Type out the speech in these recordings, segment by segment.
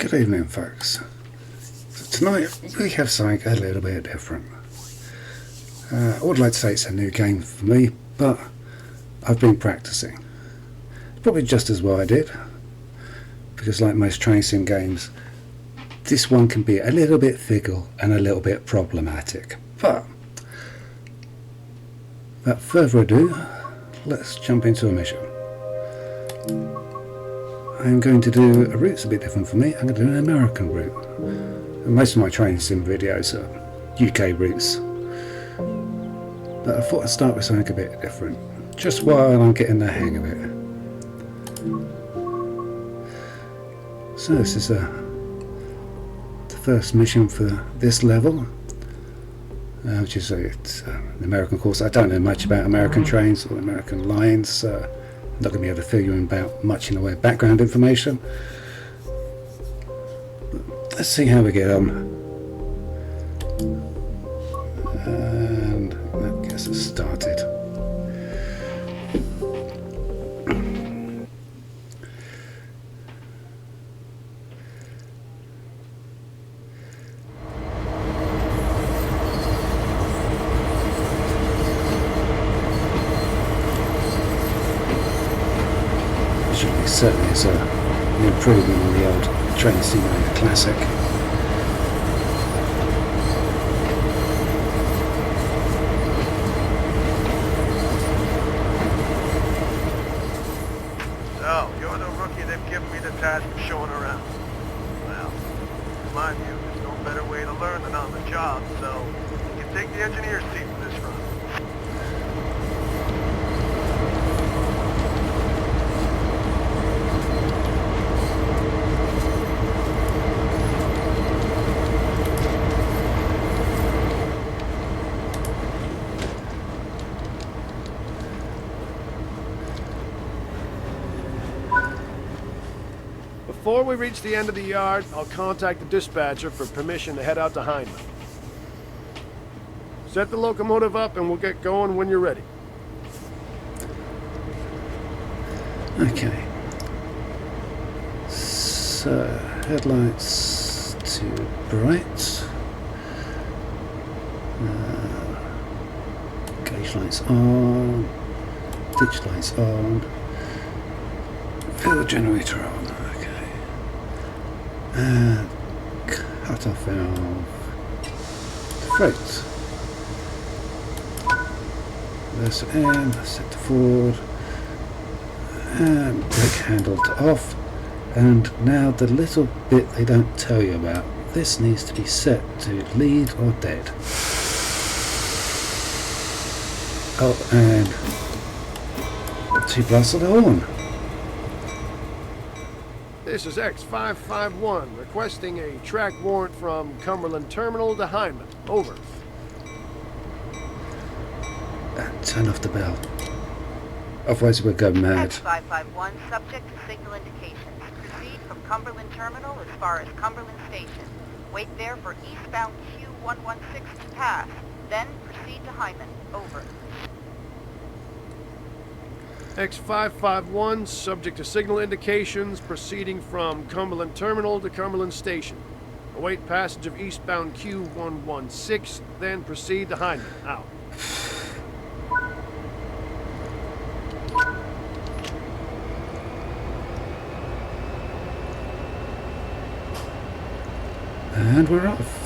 Good evening, folks. So tonight we have something a little bit different. I would like to say it's a new game for me, but I've been practicing. Probably just as well I did, because like most train sim games, this one can be a little bit fickle and a little bit problematic. But without further ado, let's jump into a mission. I'm going to do a route that's a bit different for me. I'm going to do an American route. And most of my train sim videos are UK routes. But I thought I'd start with something a bit different, just while I'm getting the hang of it. So this is the first mission for this level, which is an American course. I don't know much about American trains or American lines, so I'm not going to be able to fill you in about much in the way of background information. But let's see how we get on. And that gets us started. Certainly is an improvement on the old Train Simulator Classic. So, you're the rookie they've given me the task of showing around. Well, in my view, there's no better way to learn than on the job, so you can take the engineer's seat for this run. Before we reach the end of the yard, I'll contact the dispatcher for permission to head out to Hindman. Set the locomotive up and we'll get going when you're ready. Okay. So, headlights to bright. Gauge lights on. Ditch lights on. Fuel generator on. And cut off valve, throat, there's in, set to forward, and brake handle to off. And now the little bit they don't tell you about, this needs to be set to lead or dead. Oh, and 2 blasts of the horn. This is X551, requesting a track warrant from Cumberland Terminal to Hindman. Over. And turn off the bell. Otherwise we'll go mad. X551, subject to signal indications. Proceed from Cumberland Terminal as far as Cumberland Station. Wait there for eastbound Q116 to pass. Then proceed to Hindman. Over. X551, subject to signal indications, proceeding from Cumberland Terminal to Cumberland Station. Await passage of eastbound Q116, then proceed to Hindman. Out. And we're off.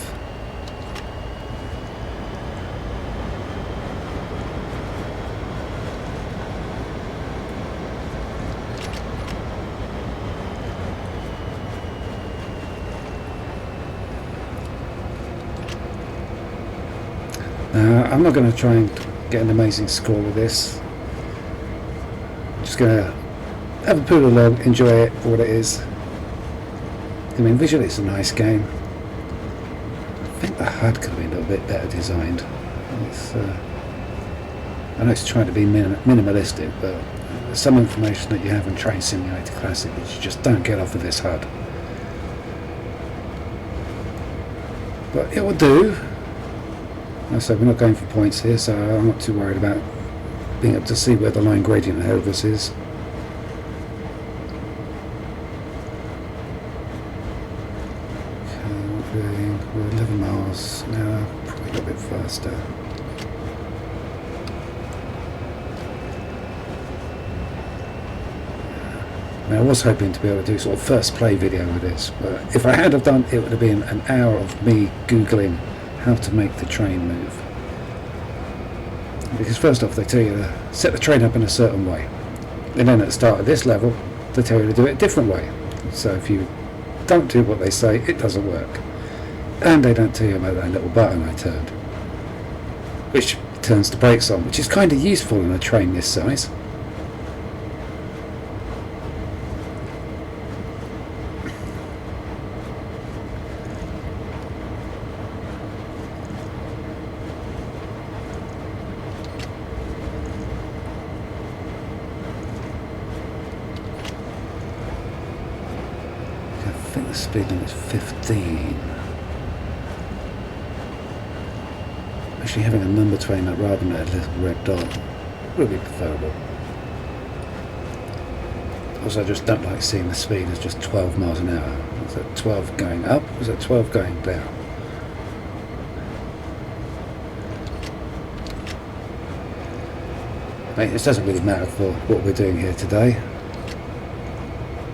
I'm not going to try and get an amazing score with this. I'm just going to have a pool along, enjoy it for what it is. I mean, visually it's a nice game. I think the HUD could have been a little bit better designed. I know it's trying to be minimalistic, but there's some information that you have in Train Simulator Classic that you just don't get off of this HUD. But it will do. Like I said, we're not going for points here, so I'm not too worried about being able to see where the line gradient ahead of us is. We're 11 miles an hour, probably a little bit faster. Now, I was hoping to be able to do sort of first play video with this, but if I had have done, it would have been an hour of me Googling how to make the train move. Because first off, they tell you to set the train up in a certain way, and then at the start of this level, they tell you to do it a different way. So if you don't do what they say, it doesn't work. And they don't tell you about that little button I turned, which turns the brakes on, which is kind of useful in a train this size. I think the speed limit is 15. Actually having a number between that rather than a little red dot would be preferable. Also, I just don't like seeing the speed as just 12 miles an hour. Was that 12 going up? Was that 12 going down? This doesn't really matter for what we're doing here today.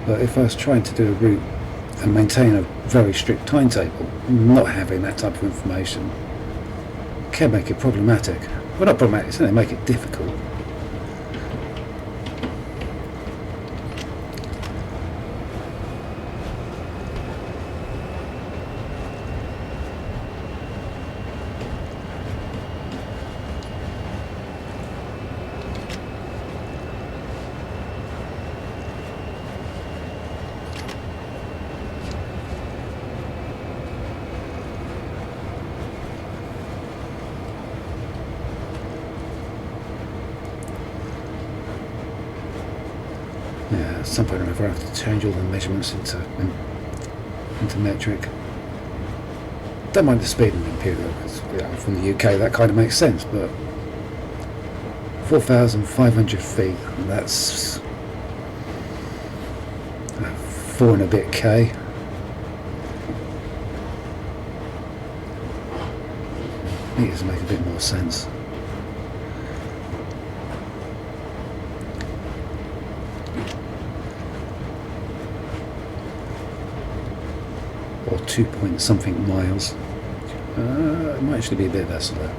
But if I was trying to do a route and maintain a very strict timetable, not having that type of information can make it problematic. Well, not problematic, it's going to make it difficult. Yeah, at some point or other I have to change all the measurements into metric. Don't mind the speed in the Imperial, because from the UK that kind of makes sense, but 4,500 feet, that's 4 and a bit K. Meters make a bit more sense. Or 2 point something miles. It might actually be a bit less than that.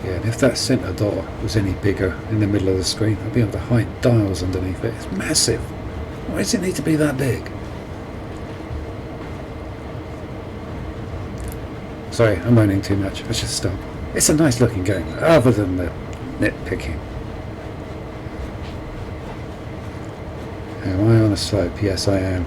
Yeah, and if that centre dot was any bigger in the middle of the screen, I'd be able to hide dials underneath it. It's massive. Why does it need to be that big? Sorry, I'm moaning too much. I should stop. It's a nice looking game, other than the nitpicking. Am I on a slope? Yes, I am.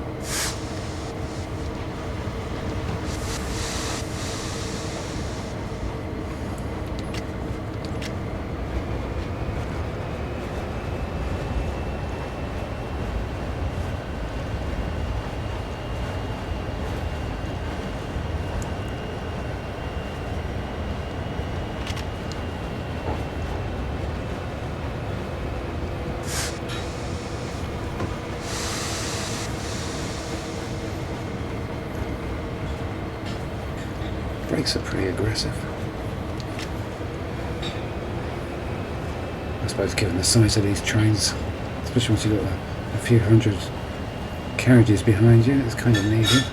Brakes are pretty aggressive. I suppose given the size of these trains, especially once you've got a few hundred carriages behind you, it's kind of needed.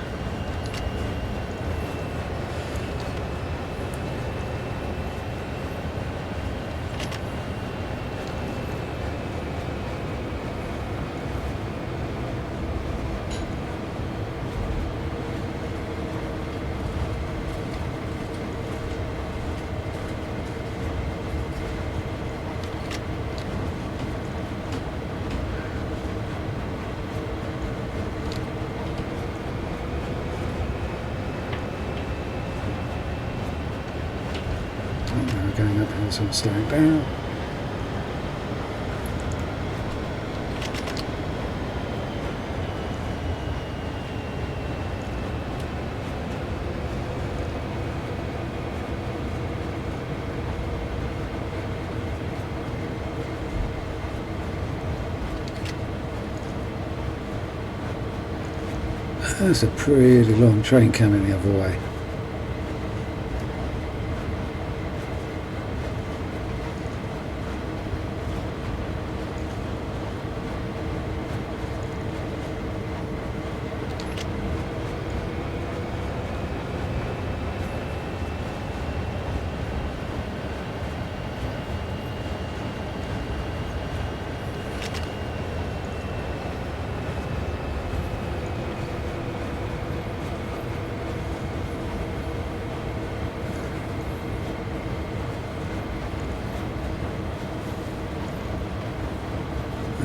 Going uphill, so I'm slowing down. That's a pretty long train coming the other way.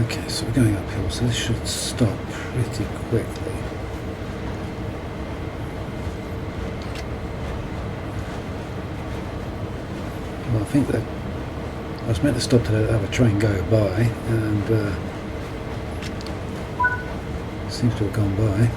Okay, so we're going uphill, so this should stop pretty quickly. Well, I think that I was meant to stop to have a train go by, and seems to have gone by.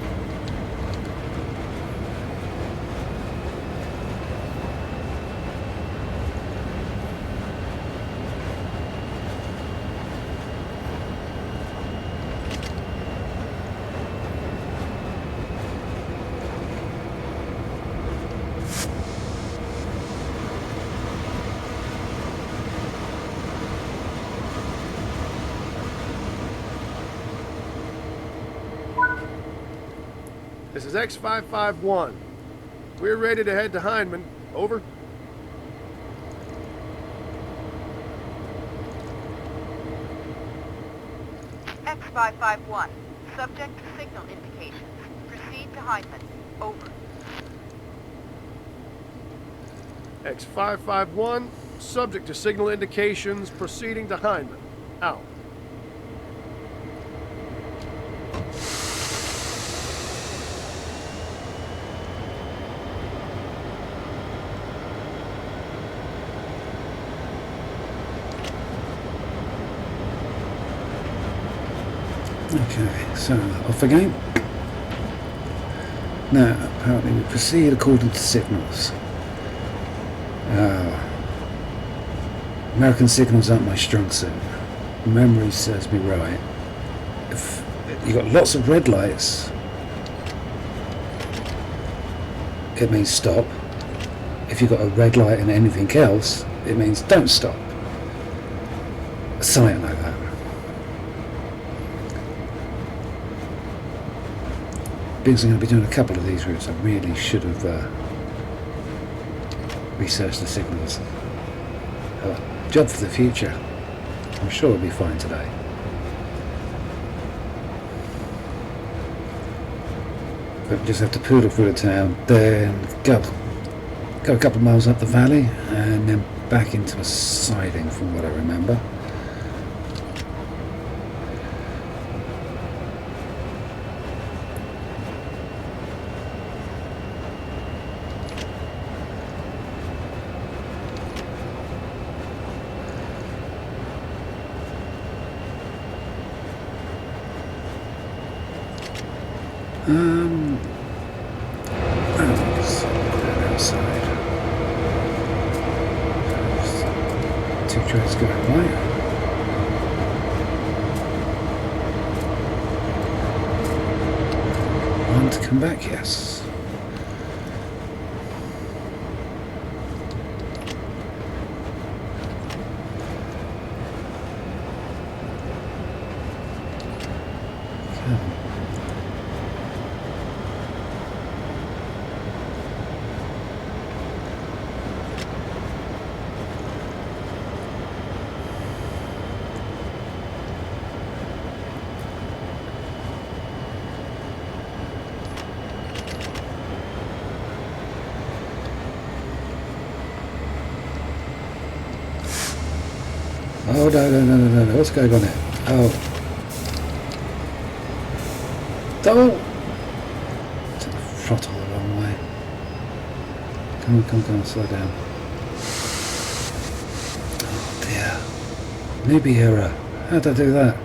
This is X551. We're ready to head to Heinemann. Over. X551. Subject to signal indications. Proceed to Heinemann. Over. X551. Subject to signal indications. Proceeding to Heinemann. Out. Okay, so off again. Now, apparently we proceed according to signals. American signals aren't my strong suit. Memory serves me right. If you've got lots of red lights, it means stop. If you've got a red light and anything else, it means don't stop. Something like that. Because I'm going to be doing a couple of these routes, I really should have researched the signals. Job for the future. I'm sure it'll be fine today. But we just have to poodle through the town, then go a couple of miles up the valley, and then back into a siding from what I remember. Outside. Two trains going right. One to come back, yes. Oh, no, what's going on here? Oh. Double! Took the throttle the wrong way. Come on, slow down. Oh dear. Newbie error. How'd I do that?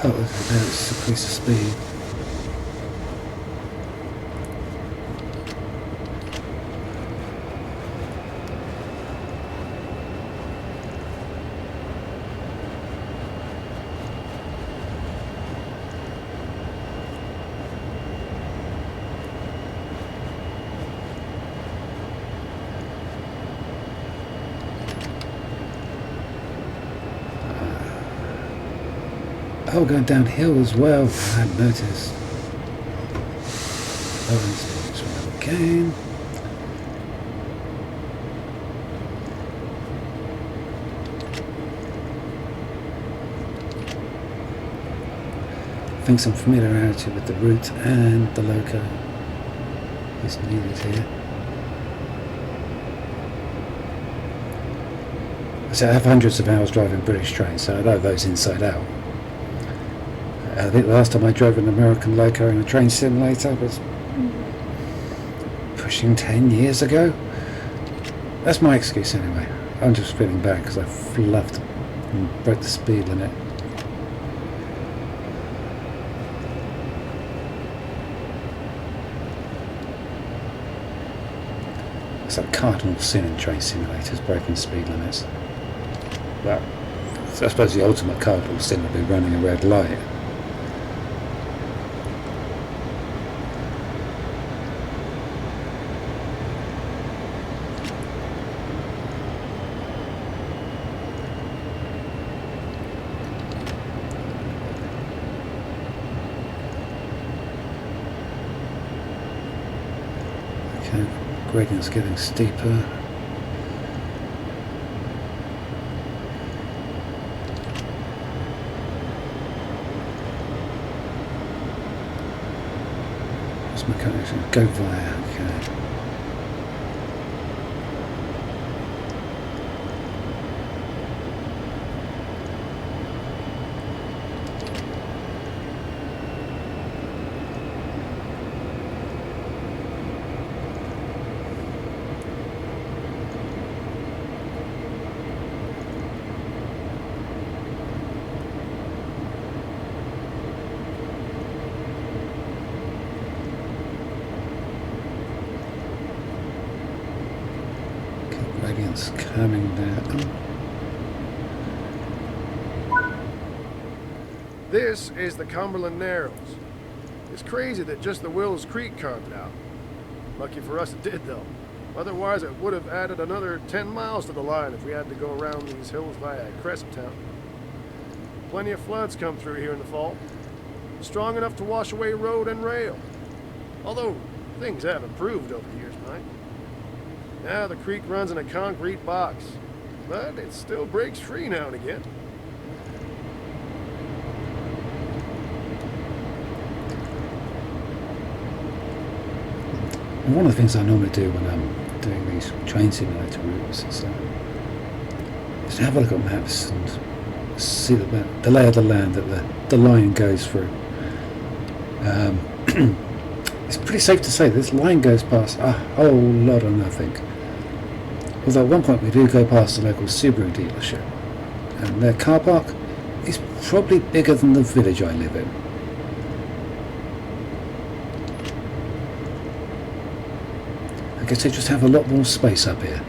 Oh, that's a piece of speed. Oh, going downhill as well. I hadn't noticed. Oh, again. I think some familiarity with the route and the Loco is needed here. So I have hundreds of hours driving British trains, so I know those inside out. I think the last time I drove an American Loco in a train simulator was pushing 10 years ago. That's my excuse anyway. I'm just feeling bad because I fluffed and broke the speed limit. It's like cardinal sin in train simulators, breaking speed limits. Well, I suppose the ultimate cardinal sin would be running a red light. Okay, gradient's getting steeper. What's my connection? Go via, okay. Gradient's coming down. This is the Cumberland Narrows. It's crazy that just the Wills Creek carved it out. Lucky for us it did, though. Otherwise, it would have added another 10 miles to the line if we had to go around these hills via Crescenttown. Plenty of floods come through here in the fall. Strong enough to wash away road and rail. Although, things have improved over the years, Mike. Now the creek runs in a concrete box, but it still breaks free now and again. And one of the things I normally do when I'm doing these train simulator routes is to have a look at maps and see the lay of the land that the line goes through. It's pretty safe to say this line goes past a whole lot of nothing. Although at one point we do go past the local Subaru dealership, and their car park is probably bigger than the village I live in. I guess they just have a lot more space up here.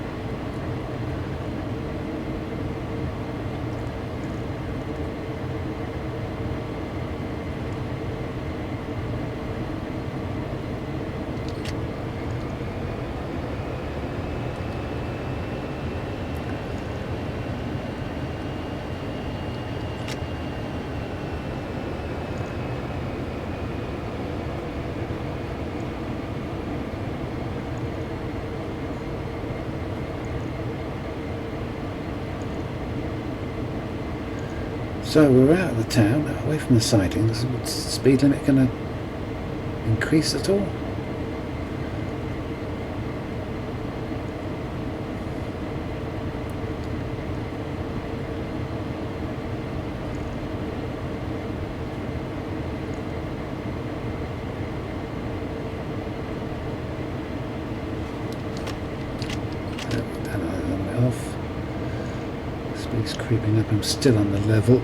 So we're out of the town, away from the sidings. Is the speed limit going to increase at all? Off. Speed's creeping up. I'm still on the level.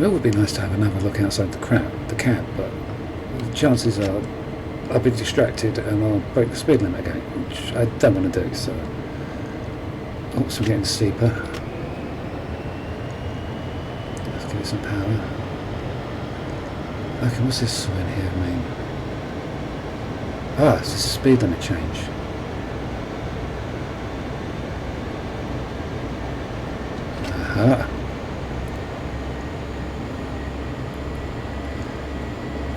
it would be nice to have another look outside the cab, but the chances are I'll be distracted and I'll break the speed limit again, which I don't want to do. So, oops, we're getting steeper. Let's give it some power. Okay, what's this sign here mean? Ah, it's a speed limit change. Aha.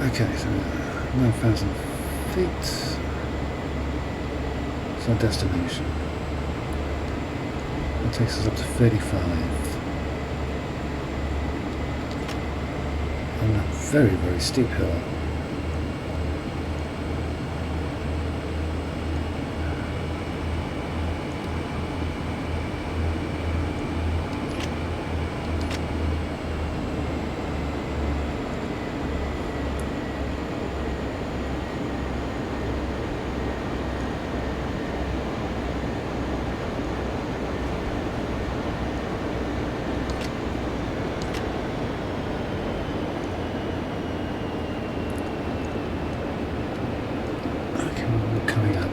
Okay, so 9,000 feet. It's our destination. It takes us up to 35. On a very, very steep hill.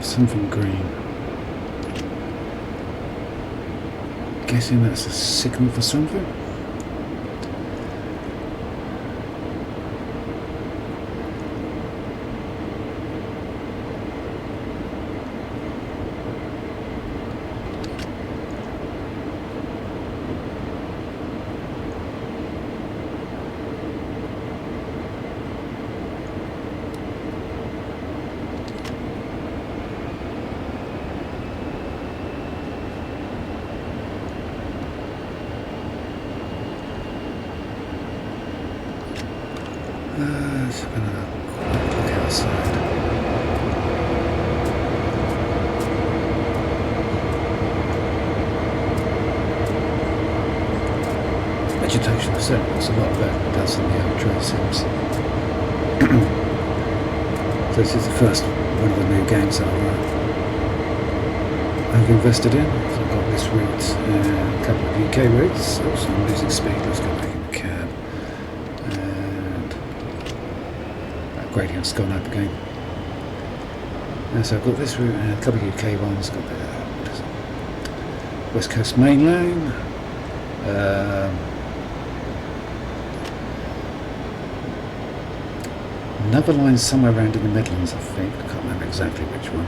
Something green. Guessing that's a signal for something. Let's have another look outside. Vegetation of set looks a lot better than it does in the Ultra Sims. So this is the first one of the new games I've invested in. So I've got this route and a couple of UK routes. Oops, I'm losing speed. Let's go back in the cab. Gradient's gone up again. And so I've got this route and a couple of UK ones. Got the West Coast Main Line. Another line somewhere around in the Midlands, I think. I can't remember exactly which one.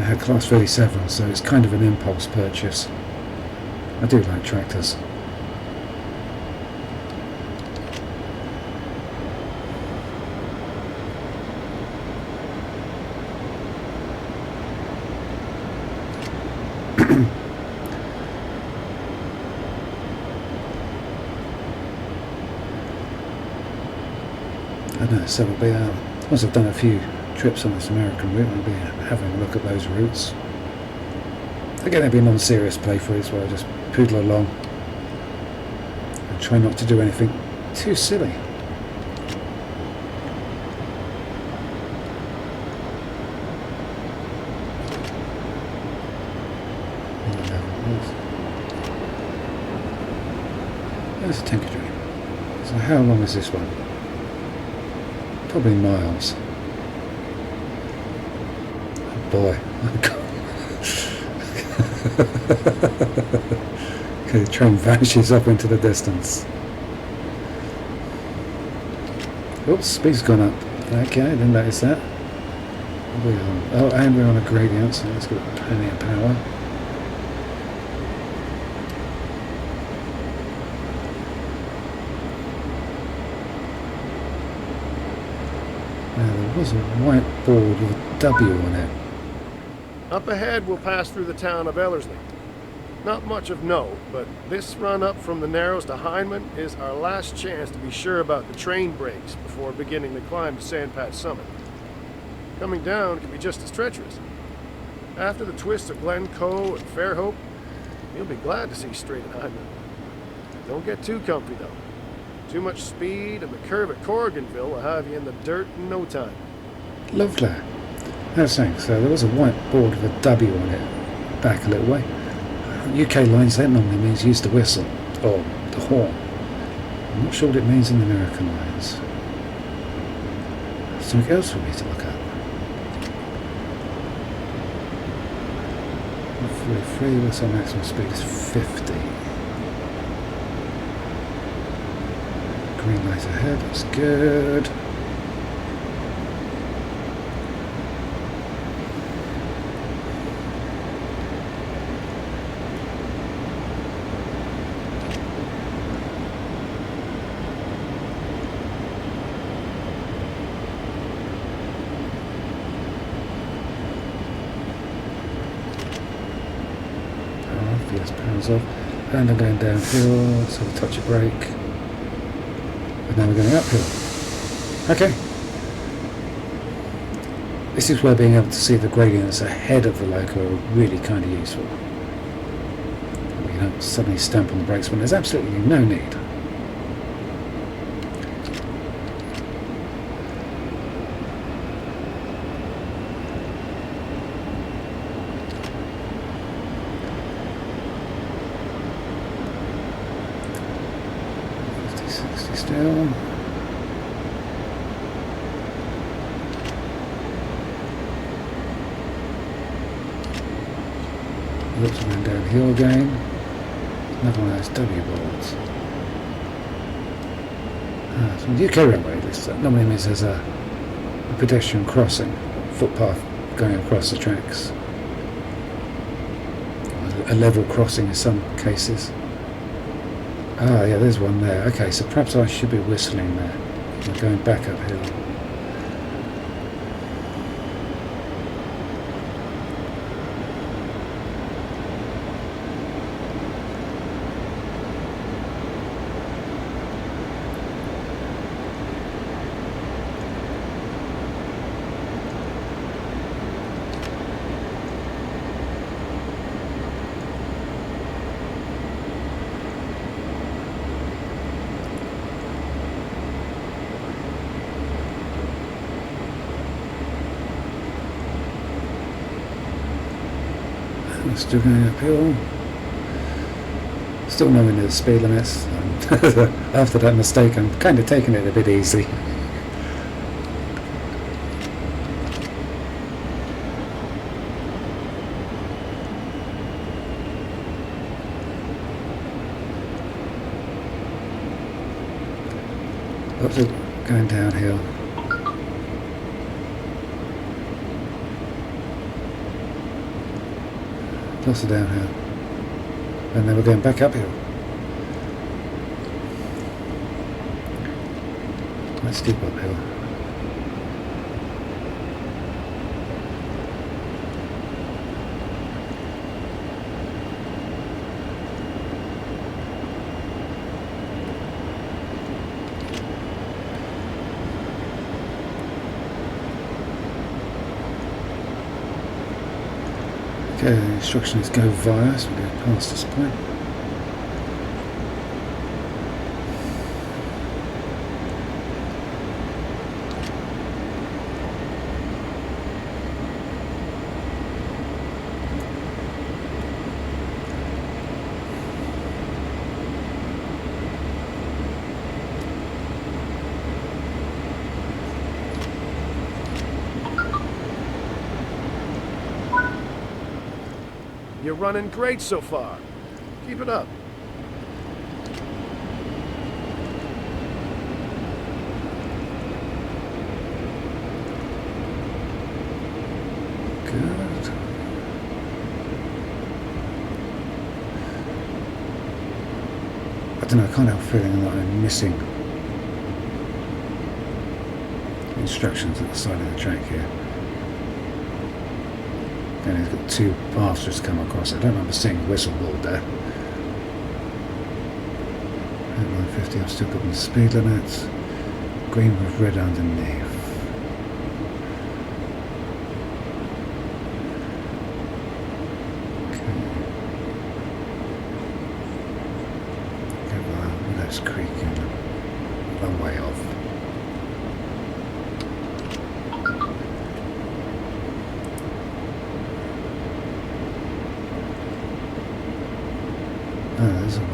I had Class 37, so it's kind of an impulse purchase. I do like tractors. I don't know, so we'll be, once I've done a few trips on this American route, I'll be having a look at those routes. Again, it'll be a non-serious playthrough, where I just poodle along and try not to do anything too silly. There's a tanker train. So how long is this one? Probably miles. Oh boy. Okay, the train vanishes up into the distance. Oops, speed's gone up. Okay, I didn't notice that. Oh, and we're on a gradient, so let's get plenty of power. Now, there was a white board with a W on it. Up ahead, we'll pass through the town of Ellerslie. Not much of note, but this run up from the Narrows to Hindman is our last chance to be sure about the train brakes before beginning the climb to Sandpatch Summit. Coming down can be just as treacherous. After the twists of Glencoe and Fairhope, you'll be glad to see straight at Hindman. Don't get too comfy, though. Too much speed, and the curve at Corriganville will have you in the dirt in no time. Lovely. I was saying, so there was a white board with a W on it back a little way. UK lines, that normally means use the whistle or the horn. I'm not sure what it means in the American lines. Something else for me to look at. 43, what's our maximum speed? Is 50. Green light ahead, that's good. Yes, pounds off, and I'm going downhill, so we touch a brake, and now we're going uphill. Okay, this is where being able to see the gradients ahead of the Loco are really kind of useful. You don't suddenly stamp on the brakes when there's absolutely no need. Still. Looks going downhill again. Another one of those W boards. So the UK railway, this normally means there's a pedestrian crossing, footpath going across the tracks. A level crossing in some cases. Ah, yeah, there's one there. Okay, so perhaps I should be whistling there. I'm going back uphill. Still going uphill. Still nowhere near the speed limits. After that mistake, I'm kind of taking it a bit easy. Lots of going downhill. Lots of downhill, and then we're going back uphill. Let's steep uphill. Okay, the instruction is go via, so we're going past this point. You're running great so far. Keep it up. Good. I don't know, I can't help feeling that I'm missing instructions at the side of the track here. And he's got two paths just come across. I don't remember seeing a whistle board there. At 150, I've still got my speed limits. Green with red underneath. Okay. Willow's Creek and a long way off.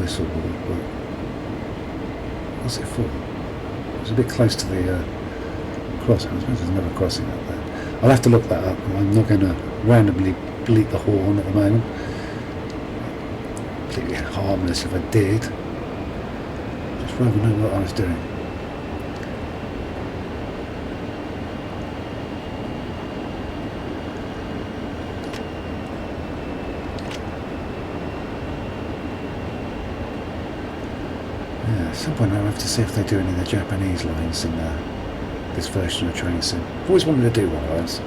whistle board, but what's it for? It was a bit close to the crossing. I suppose there's another crossing up there. I'll have to look that up. I'm not going to randomly bleat the horn at the moment. Completely harmless if I did. Just rather know what I was doing. Yeah, at some point I'll have to see if they do any of the Japanese lines in this version of Train Sim. I've always wanted to do one of those.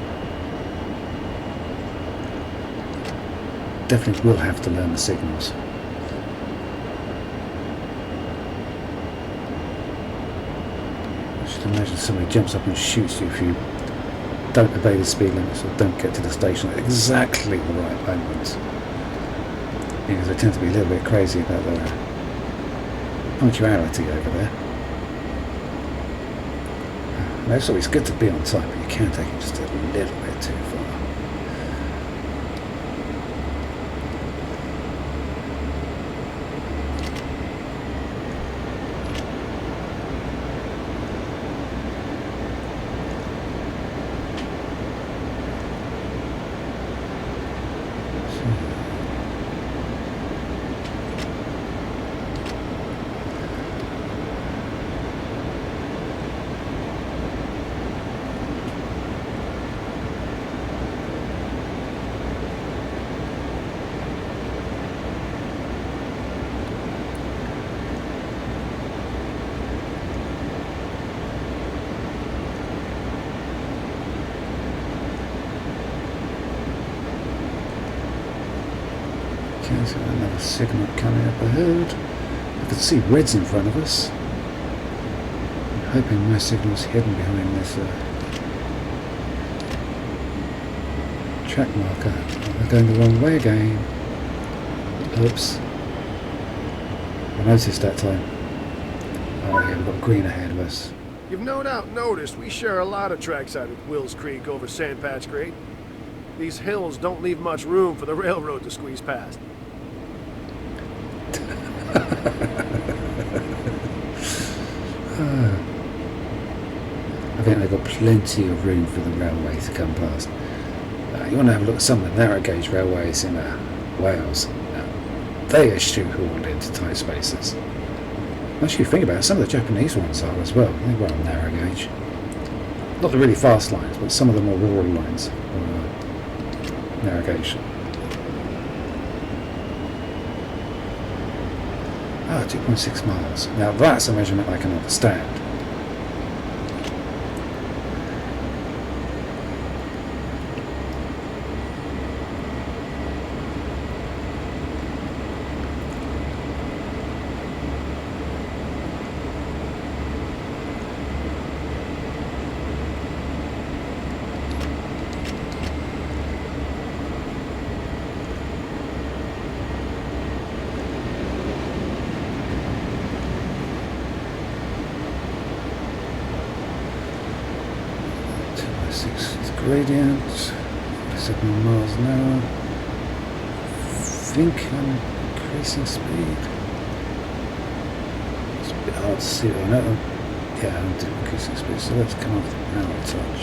Definitely will have to learn the signals. I should imagine somebody jumps up and shoots you if you don't obey the speed limits or don't get to the station at exactly the right moment. Because they tend to be a little bit crazy about their punctuality over there. And it's always good to be on time, but you can take it just a little bit too far. Okay, so another signal coming up ahead. I can see reds in front of us. I'm hoping my signal's hidden behind this track marker. We're going the wrong way again. Oops. I noticed that time. Oh yeah, we've got green ahead of us. You've no doubt noticed we share a lot of trackside with Wills Creek over Sandpatch Grade. These hills don't leave much room for the railroad to squeeze past. I think they've got plenty of room for the railway to come past. You want to have a look at some of the narrow gauge railways in Wales. They are shoehorned into tight spaces. Once you think about it, some of the Japanese ones are as well. They run narrow gauge. Not the really fast lines, but some of the more rural lines are narrow gauge. 2.6 miles. Now that's a measurement I can understand. Gradient, 7 miles an hour. I think I'm increasing speed. It's a bit hard to see. I know. Yeah, I'm increasing speed. So let's come off the power touch.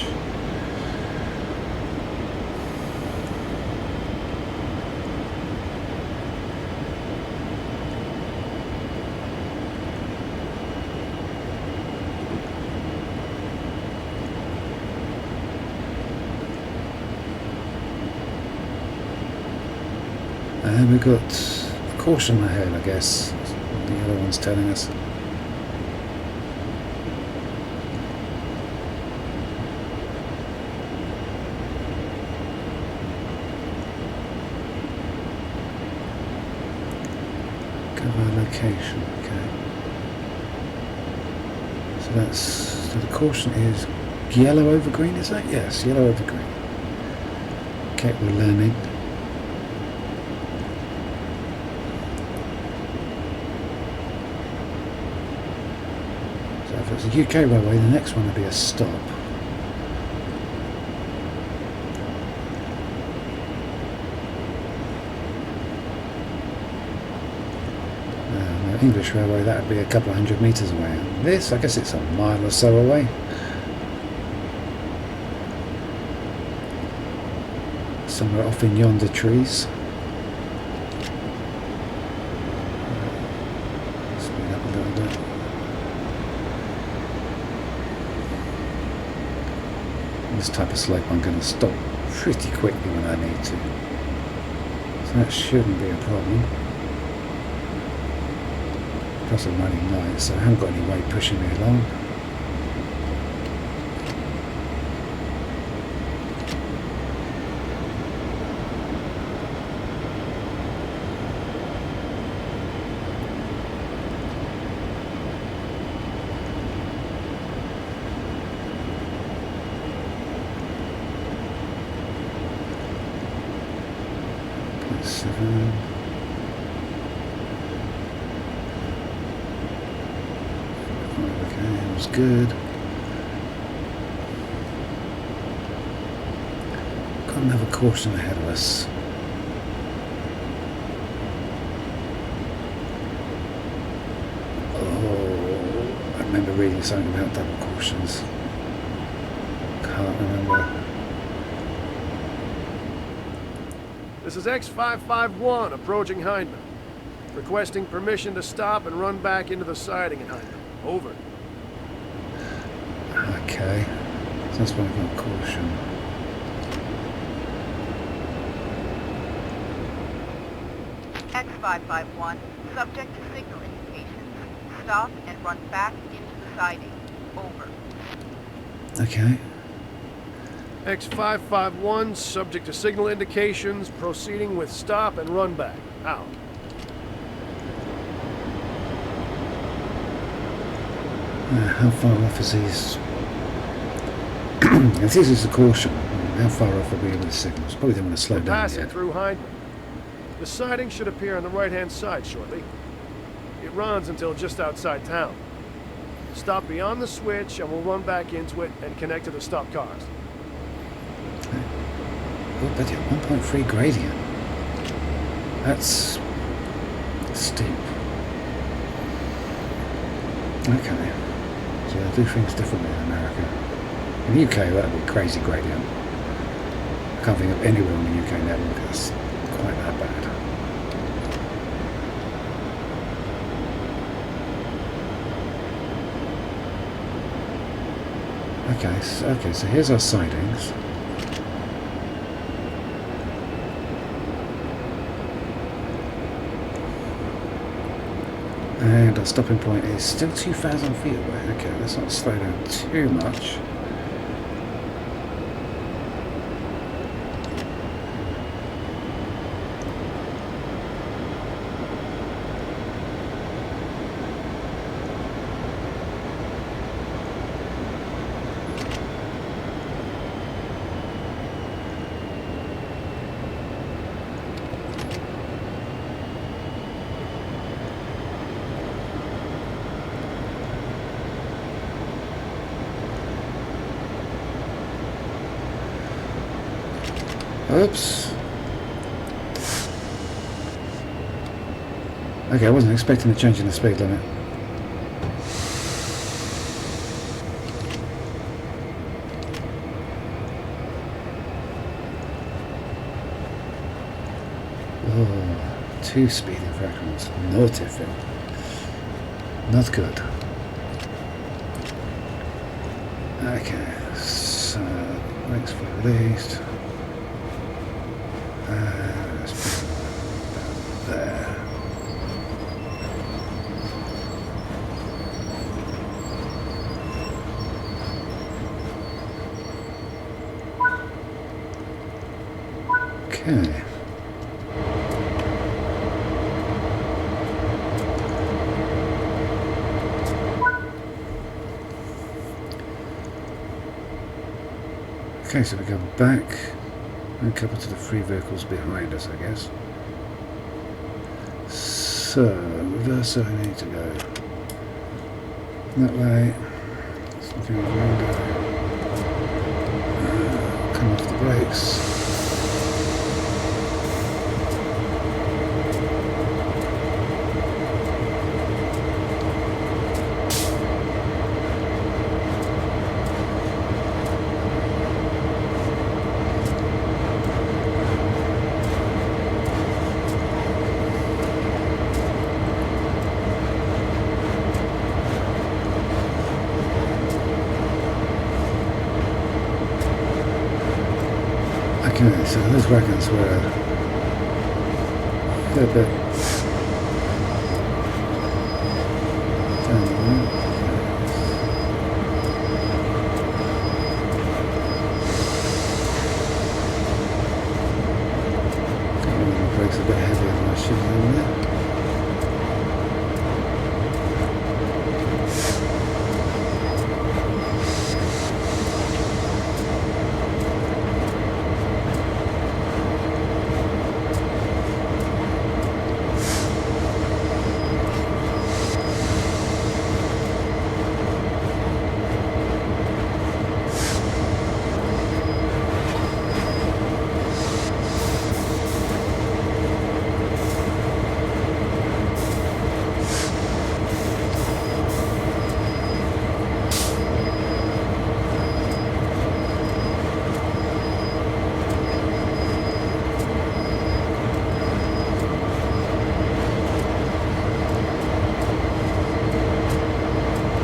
And we've got the caution ahead, I guess. The other one's telling us. Cover location, okay. So the caution is yellow over green, is that? Yes, yellow over green. Okay, we're learning. If it's a UK railway, the next one will be a stop. English railway, that would be a couple of 100 metres away. And this, I guess it's a mile or so away. Somewhere off in yonder trees. Speed up a little bit. This type of slope I'm going to stop pretty quickly when I need to. So that shouldn't be a problem. Plus I'm running light, so I haven't got any weight pushing me along. .7. Okay, that was good. Got another caution ahead of us. Oh, I remember reading something about double cautions. Can't remember. This is X551 approaching Hindman. Requesting permission to stop and run back into the siding in Hindman. Over. Okay. So that's why I got caution. X551, subject to signal indications. Stop and run back into the siding. Over. Okay. X551, subject to signal indications, proceeding with stop and run back. Out. How far off is these? If this is a caution, how far off are we with the signals? Probably don't want to slow We're down passing yet. through Hindman. The siding should appear on the right-hand side shortly. It runs until just outside town. Stop beyond the switch and we'll run back into it and connect to the stopped cars. Oh, but yeah, 1.3 gradient. That's steep. Okay. So they do things differently in America. In the UK, that would be crazy gradient. I can't think of anywhere on the UK network that's quite that bad. Okay, so here's our sidings. And our stopping point is still 2,000 feet away. Okay, let's not slow down too much. Oops. Okay, I wasn't expecting a change in the speed limit. Oh, 2 speed infractions. Notified. Not good. Okay, so brakes for released. Let's put it there. Okay. Okay, so we go back and couple to the 3 vehicles behind us, I guess. So, reverse where I need to go. That way. It's looking around. Come off the brakes. Okay, so those wagons were a fair bit down there. The brakes are a bit heavier than I should have done there.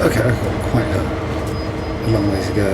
Okay, I've got quite a long way to go.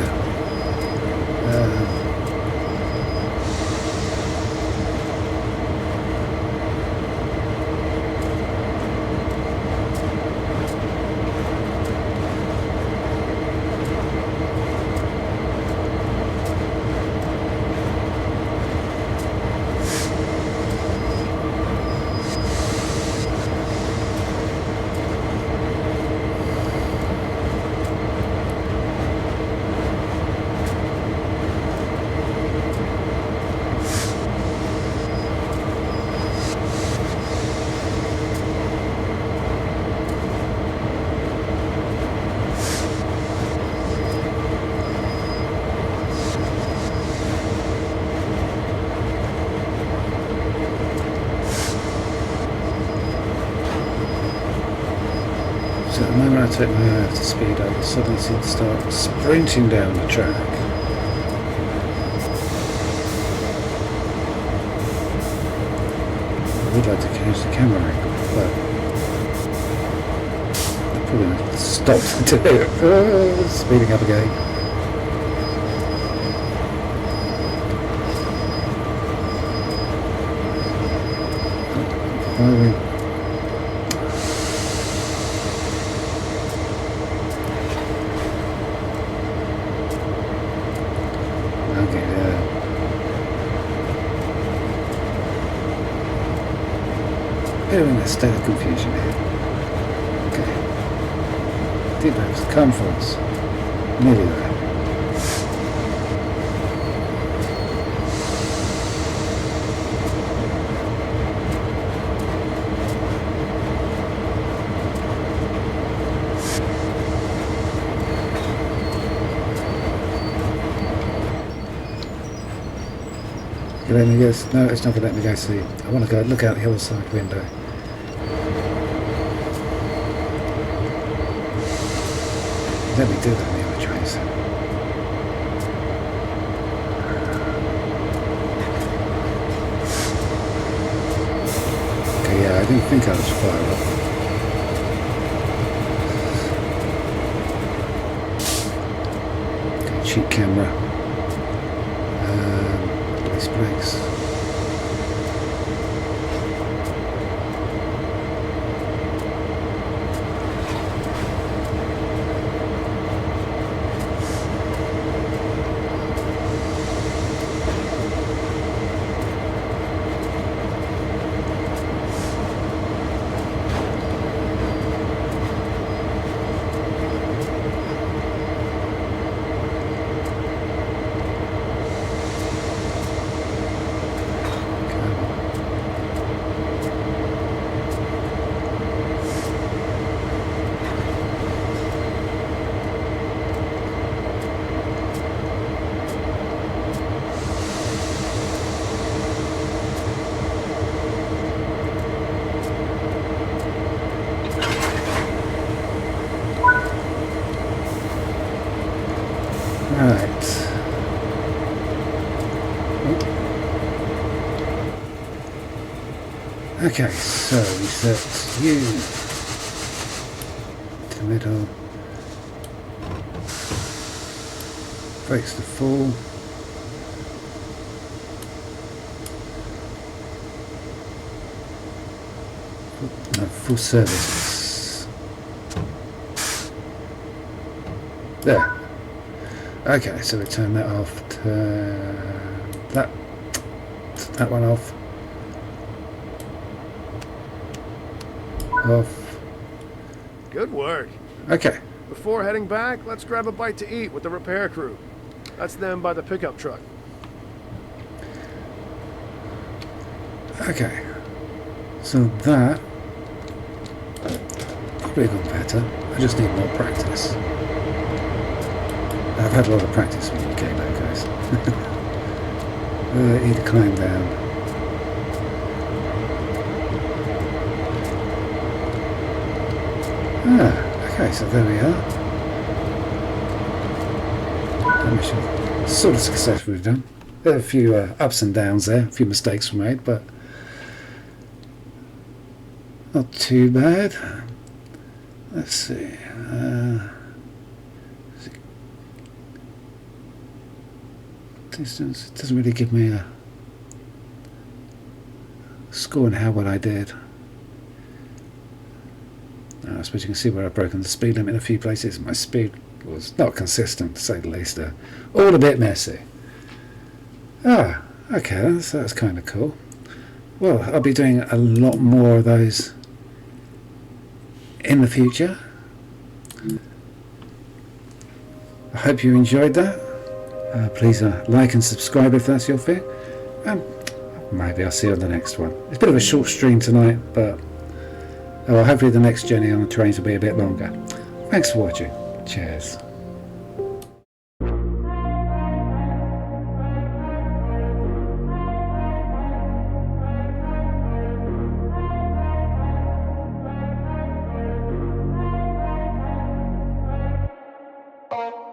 So at the moment I take my eye off the speed, I suddenly seem to start sprinting down the track. I would like to change the camera angle, but I probably have to stop to do it. Speeding up again. Finally. We're in a state of confusion here. Okay. Deep breaths, calm thoughts. Nearly there. You let me go? No, it's not going to let me go see. I want to go look out the other side window. Let me do that in the other trains. Okay, yeah, I didn't think I was far up. Okay, cheap camera. These brakes. Right. Okay, so we set you to middle, brakes to full, full service. There. Okay, so we turn that off. Turn that one off. Off. Good work. Okay. Before heading back, let's grab a bite to eat with the repair crew. That's them by the pickup truck. Okay. So that probably got better. I just need more practice. I've had a lot of practice with UK locos. Either climb down. Okay, so there we are. That mission sort of successfully done. There are a few ups and downs there, a few mistakes were made, but not too bad. Let's see. Distance. It doesn't really give me a score on how well I did. I suppose you can see where I've broken the speed limit in a few places. My speed was not consistent, to say the least. All a bit messy. Okay, that's kind of cool. Well, I'll be doing a lot more of those in the future. I hope you enjoyed that. Please like and subscribe if that's your thing. And maybe I'll see you on the next one. It's a bit of a short stream tonight, but hopefully the next journey on the trains will be a bit longer. Thanks for watching. Cheers. Oh.